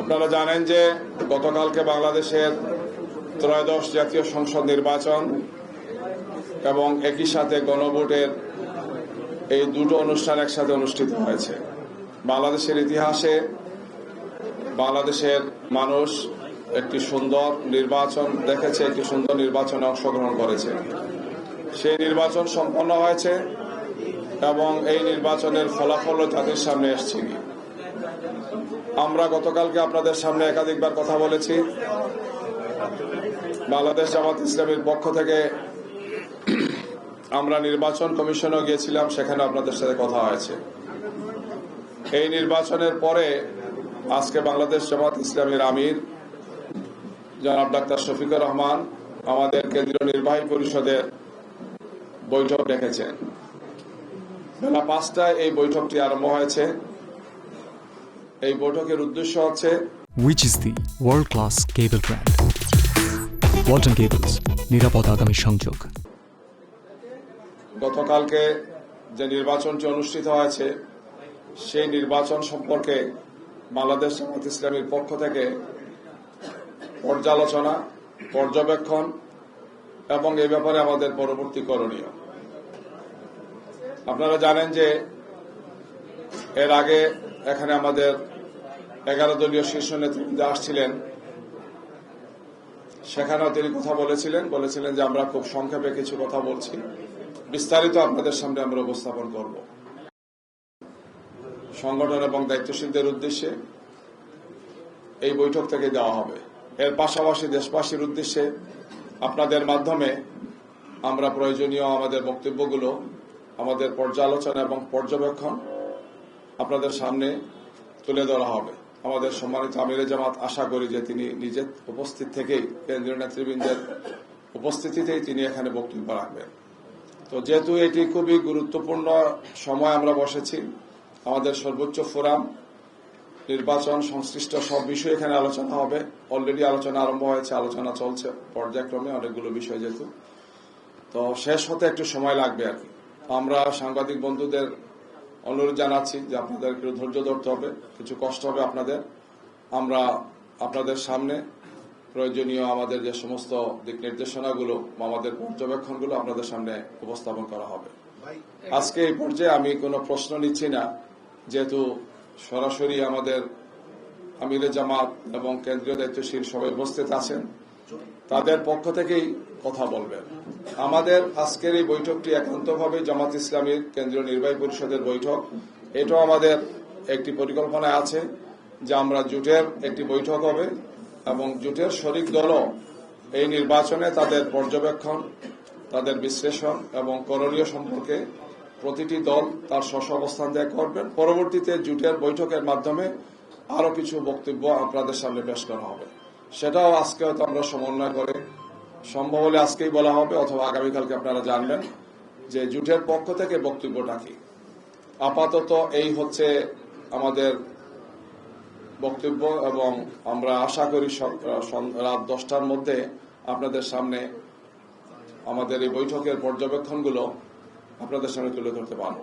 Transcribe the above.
আপনারা জানেন যে গতকালকে বাংলাদেশের ত্রয়োদশ জাতীয় সংসদ নির্বাচন এবং একই সাথে গণভোটের এই দুটো অনুষ্ঠান একসাথে অনুষ্ঠিত হয়েছে। বাংলাদেশের ইতিহাসে বাংলাদেশের মানুষ একটি সুন্দর নির্বাচন দেখেছে, একটি সুন্দর নির্বাচনে অংশগ্রহণ করেছে। সেই নির্বাচন সম্পন্ন হয়েছে এবং এই নির্বাচনের ফলাফল জাতির সামনে এসেছে। আমরা গতকালকে আপনাদের সামনে একাধিকবার কথা বলেছি। বাংলাদেশ জামাত ইসলামীর পক্ষ থেকে আমরা নির্বাচন কমিশনেও গিয়েছিলাম, সেখানে আপনাদের সাথে কথা হয়েছে। এই নির্বাচনের পরে আজকে বাংলাদেশ জামাত ইসলামীর আমির জনাব ডাক্তার শফিকুর রহমান আমাদের কেন্দ্রীয় নির্বাহী পরিষদের বৈঠক ডেকেছেন। বেলা 5টায় এই বৈঠকটি আরম্ভ হয়েছে। এই বৈঠকের উদ্দেশ্য হচ্ছে Which is the world class cable brand? Walton Cables, নিরাপদ আগামী সংযোগ। গতকালকে যে নির্বাচনটি অনুষ্ঠিত হয়েছে সেই নির্বাচন সম্পর্কে বাংলাদেশ জামাত ইসলামীর পক্ষ থেকে পর্যালোচনা, পর্যবেক্ষণ এবং এই ব্যাপারে আমাদের পরবর্তী করণীয়। আপনারা জানেন যে এর আগে এখানে আমাদের 11 দলীয় শীর্ষ নেতৃবৃন্দ আসছিলেন, সেখানেও তিনি কথা বলেছিলেন যে আমরা খুব সংক্ষেপে কিছু কথা বলছি, বিস্তারিত আপনাদের সামনে আমরা উপস্থাপন করব। সংগঠন এবং দায়িত্বশীলদের উদ্দেশ্যে এই বৈঠক থেকে দেওয়া হবে। এর পাশাপাশি দেশবাসীর উদ্দেশ্যে আপনাদের মাধ্যমে আমরা প্রয়োজনীয় আমাদের বক্তব্যগুলো, আমাদের পর্যালোচনা এবং পর্যবেক্ষণ আপনাদের সামনে তুলে ধরা হবে। আমাদের সম্মানিত আমিরে জামাত আশা করি যে তিনি নিজে উপস্থিত থেকেই, কেন্দ্রীয় নেতৃবৃন্দের উপস্থিতিতেই তিনি এখানে বক্তব্য রাখবেন। তো যেহেতু এটি খুবই গুরুত্বপূর্ণ সময় আমরা বসেছি, আমাদের সর্বোচ্চ ফোরাম, নির্বাচন সংশ্লিষ্ট সব বিষয় এখানে আলোচনা হবে। অলরেডি আলোচনা আরম্ভ হয়েছে, আলোচনা চলছে পর্যায়ক্রমে অনেকগুলো বিষয়, যেহেতু তো শেষ হতে একটু সময় লাগবে আর কি। আমরা সাংবাদিক বন্ধুদের অনুরোধ জানাচ্ছি যে আপনাদের একটু ধৈর্য ধরতে হবে, কিছু কষ্ট হবে আপনাদের। আমরা আপনাদের সামনে প্রয়োজনীয় আমাদের যে সমস্ত দিক নির্দেশনাগুলো, আমাদের পর্যবেক্ষণগুলো আপনাদের সামনে উপস্থাপন করা হবে। আজকে এই পর্যায়ে আমি কোনো প্রশ্ন নিচ্ছি না, যেহেতু সরাসরি আমাদের আমিরে জামাত এবং কেন্দ্রীয় দায়িত্বশীল সবাই উপস্থিত আছেন, তাদের পক্ষ থেকেই কথা বলবেন। আমাদের আজকের এই বৈঠকটি একান্তভাবে জামাত ইসলামীর কেন্দ্রীয় নির্বাহী পরিষদের বৈঠক। এটাও আমাদের একটি পরিকল্পনায় আছে যে আমরা জোটের একটি বৈঠক হবে এবং জোটের শরিক দলও এই নির্বাচনে তাদের পর্যবেক্ষণ, তাদের বিশ্লেষণ এবং করণীয় সম্পর্কে প্রতিটি দল তার স্ব অবস্থান ত্যাগ করবেন। পরবর্তীতে জোটের বৈঠকের মাধ্যমে আরো কিছু বক্তব্য আপনাদের সামনে পেশ করা হবে। সেটাও আজকে হয়তো আমরা সমন্বয় করে, সম্ভব হলে আজকেই বলা হবে অথবা আগামীকালকে আপনারা জানবেন যে জোটের পক্ষ থেকে বক্তব্যটা কি। আপাতত এই হচ্ছে আমাদের বক্তব্য এবং আমরা আশা করি রাত 10টার মধ্যে আপনাদের সামনে আমাদের এই বৈঠকের পর্যবেক্ষণগুলো আপনাদের সামনে তুলে ধরতে পারব।